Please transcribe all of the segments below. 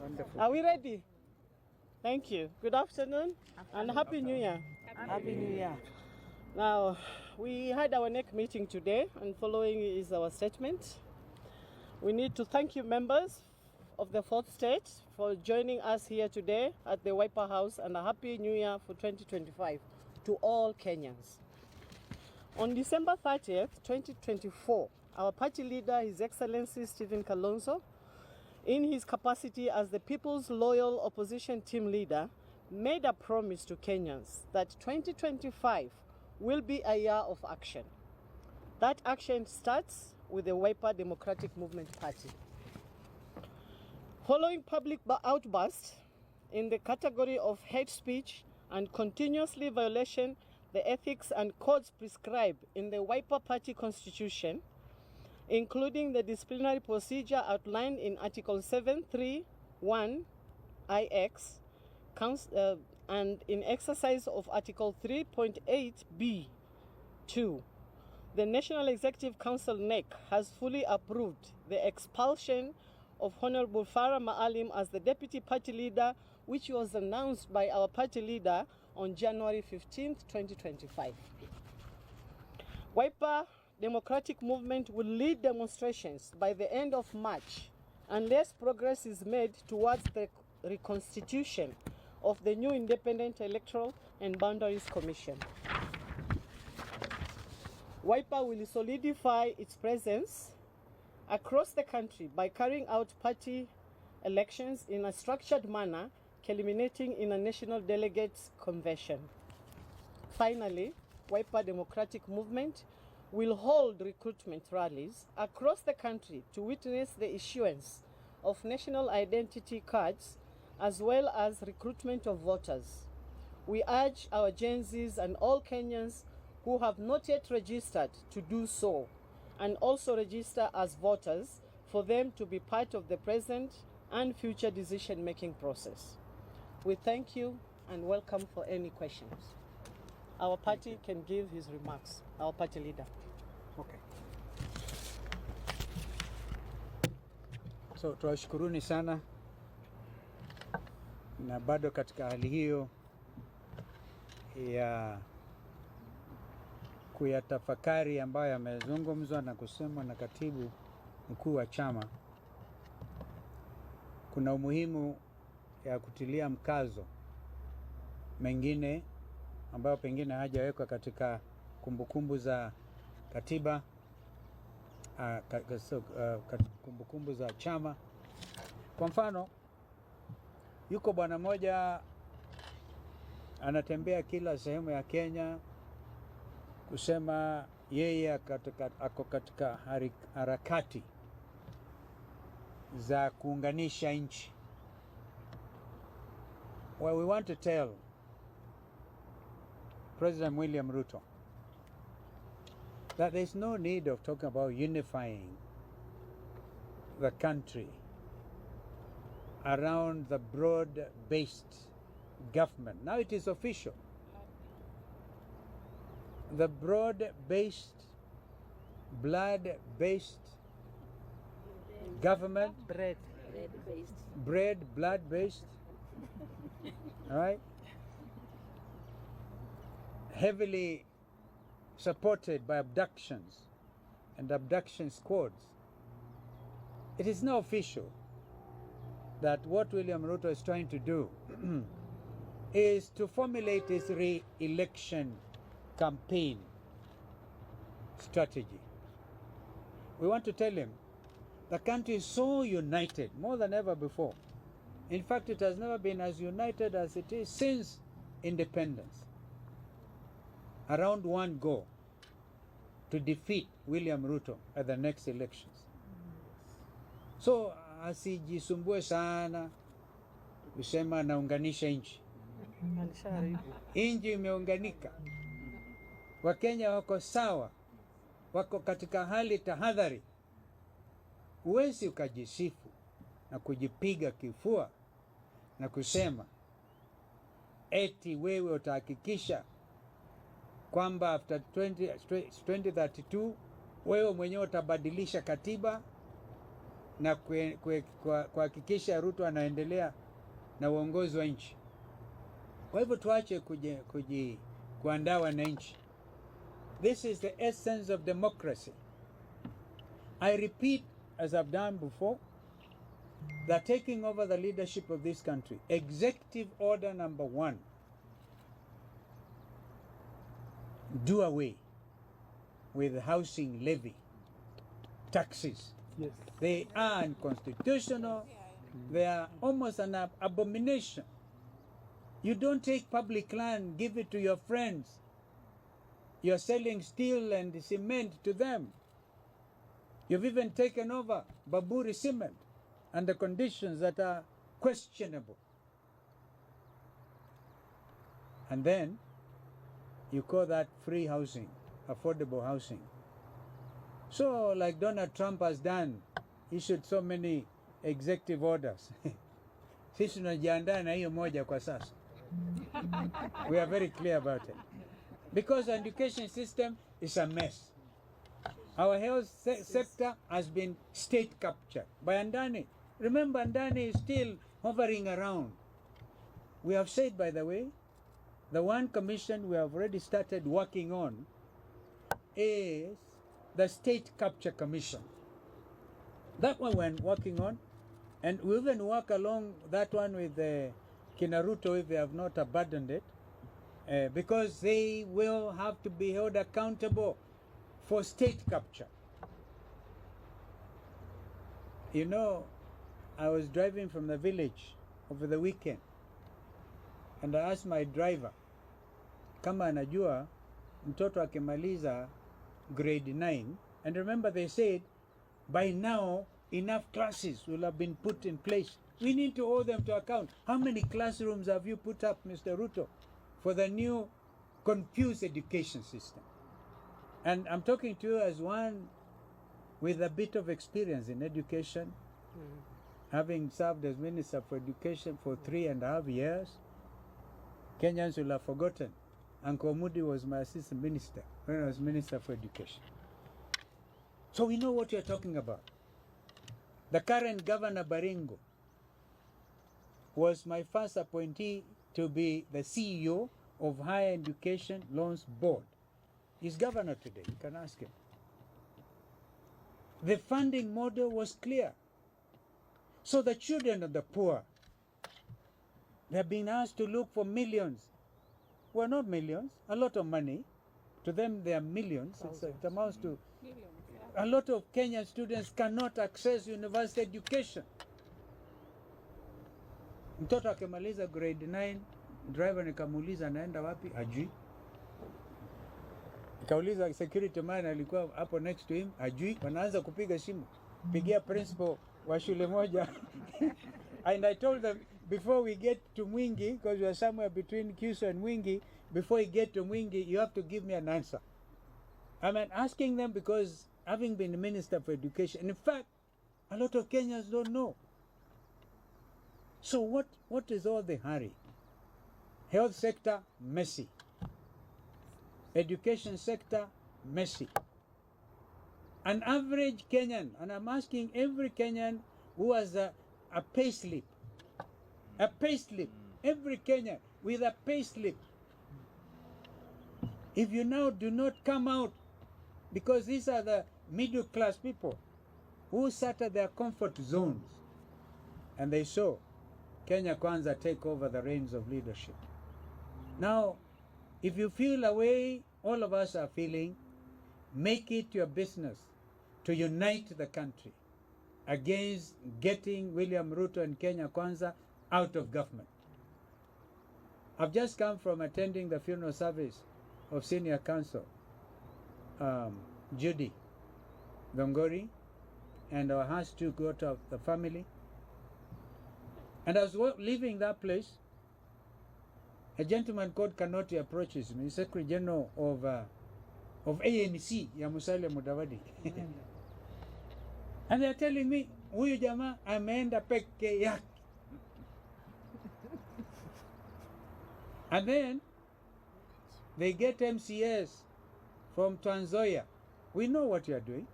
Wonderful. Are we ready? Thank you. Good afternoon and Happy New Year. Happy New Year. Now, we had our NEC meeting today, and following is our statement. We need to thank you, members of the fourth state, for joining us here today at the Wiper House, and a Happy New Year for 2025 to all Kenyans. On December 30th, 2024, our party leader, His Excellency Stephen Kalonzo, in his capacity as the People's Loyal Opposition Team Leader, made a promise to Kenyans that 2025 will be a year of action. That action starts with the Wiper Democratic Movement Party. Following public outbursts in the category of hate speech and continuously violation the ethics and codes prescribed in the Wiper Party Constitution, including the disciplinary procedure outlined in Article 731 IX, and in exercise of Article 3.8b(2), the National Executive Council (NEC) has fully approved the expulsion of Honorable Farah Maalim as the Deputy Party Leader, which was announced by our party leader on January 15th, 2025. Wiper Democratic Movement will lead demonstrations by the end of March unless progress is made towards the reconstitution of the new Independent Electoral and Boundaries Commission. Wiper will solidify its presence across the country by carrying out party elections in a structured manner, culminating in a national delegates convention. Finally, Wiper Democratic Movement will hold recruitment rallies across the country to witness the issuance of national identity cards as well as recruitment of voters. We urge our Gen Zs and all Kenyans who have not yet registered to do so, and also register as voters for them to be part of the present and future decision-making process. We thank you and welcome for any questions. Our party can give his remarks, our party leader. Okay. So tuwashukuruni sana, na bado katika hali hiyo ya kuyatafakari ambayo yamezungumzwa na kusemwa na katibu mkuu wa chama, kuna umuhimu ya kutilia mkazo mengine ambayo pengine hajawekwa katika kumbukumbu za katiba, kumbukumbu za chama. Kwa mfano, yuko bwana moja anatembea kila sehemu ya Kenya kusema yeye ako katika harakati za kuunganisha nchi. Well, we want to tell President William Ruto that there's no need of talking about unifying the country around the broad-based government. Now it is official. The broad-based, blood-based government, blood-based, all right, heavily supported by abductions and abduction squads. It is now official that what William Ruto is trying to do is to formulate his re-election campaign strategy. We want to tell him the country is so united, more than ever before. In fact, it has never been as united as it is since independence, around one goal: to defeat William Ruto at the next elections. So asijisumbue sana kusema naunganisha nchi. Nchi imeunganika. Wakenya wako sawa, wako katika hali tahadhari. Huwezi ukajisifu na kujipiga kifua na kusema eti wewe utahakikisha kwamba after 2032 wewe mwenyewe utabadilisha katiba na kuhakikisha Ruto anaendelea na uongozi wa nchi. Kwa hivyo tuache kuandaa wananchi. This is the essence of democracy. I repeat, as I've done before, that taking over the leadership of this country, executive order number 1, do away with housing levy, taxes. Yes. They are unconstitutional. They are almost an abomination. You don't take public land, give it to your friends. You're selling steel and cement to them. You've even taken over Baburi cement under conditions that are questionable. And then you call that free housing, affordable housing. So, like Donald Trump has done, issued so many executive orders. Sisi tunajiandaa na hiyo moja kwa sasa. We are very clear about it. Because our education system is a mess. Our health sector has been state captured by Andani. Remember, Andani is still hovering around. We have said, by the way, the one commission we have already started working on is the State Capture Commission. That one we're working on, and we even work along that one with Ruto if they have not abandoned it, because they will have to be held accountable for state capture. You know, I was driving from the village over the weekend, and I asked my driver kama anajua mtoto akimaliza grade 9, and remember they said by now enough classes will have been put in place. We need to hold them to account. How many classrooms have you put up, Mr. Ruto, for the new confused education system? And I'm talking to you as one with a bit of experience in education, having served as Minister for Education for 3.5 years. Kenyans will have forgotten. Uncle Moody was my assistant minister when I was Minister for Education. So we know what you're talking about. The current Governor Baringo was my first appointee to be the CEO of Higher Education Loans Board. He's governor today, you can ask him. The funding model was clear. So the children of the poor, they're being asked to look for millions. Well, not millions, a lot of money. To them, they are millions. It amounts to millions, yeah. A lot of Kenyan students cannot access university education. Mtoto akimaliza grade 9, driver nikamuuliza anaenda wapi? Ajui. Nikauliza security man alikuwa hapo next to him, ajui. Wanaanza kupiga simu, pigia principal wa shule moja. And I told them, before we get to Mwingi, because we are somewhere between Kyushu and Mwingi, before we get to Mwingi, you have to give me an answer. I mean, asking them because having been the Minister for Education, in fact, a lot of Kenyans don't know. So what is all the hurry? Health sector, messy. Education sector, messy. An average Kenyan, and I'm asking every Kenyan who has a payslip, every Kenyan with a payslip. If you now do not come out, because these are the middle class people who sat at their comfort zones, and they saw Kenya Kwanza take over the reins of leadership. Now, if you feel a way all of us are feeling, make it your business to unite the country against getting William Ruto and Kenya Kwanza out of government. I've just come from attending the funeral service of Senior Counsel Judy Dongori, and I has to go to the family. And I was leaving that place. A gentleman called Kanoti approaches me, Secretary General of ANC, ya Musalia Mudavadi. And they're telling me, huyu jamaa ameenda peke yake. And then they get MCS from Trans Nzoia. We know what you are doing.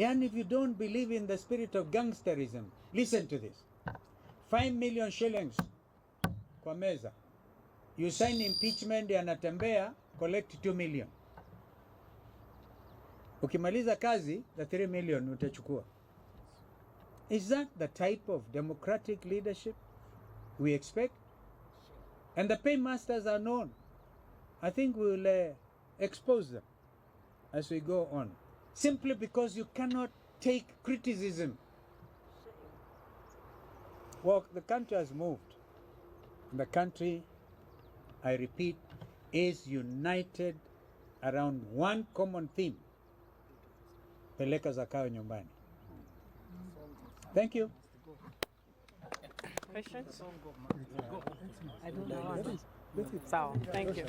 And if you don't believe in the spirit of gangsterism, listen to this. 5 million shillings kwa meza. You sign impeachment, yanatembea, collect 2 million. Ukimaliza kazi, the 3 million utachukua. Is that the type of democratic leadership we expect? And the paymasters are known. I think we will expose them as we go on. Simply because you cannot take criticism. Well, the country has moved. The country, I repeat, is united around one common theme. Peleka zakayo nyumbani. Thank you. Questions? I don't know. So, thank you.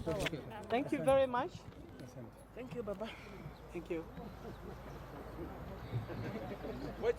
Thank you very much. Thank you, Baba. Thank you. What?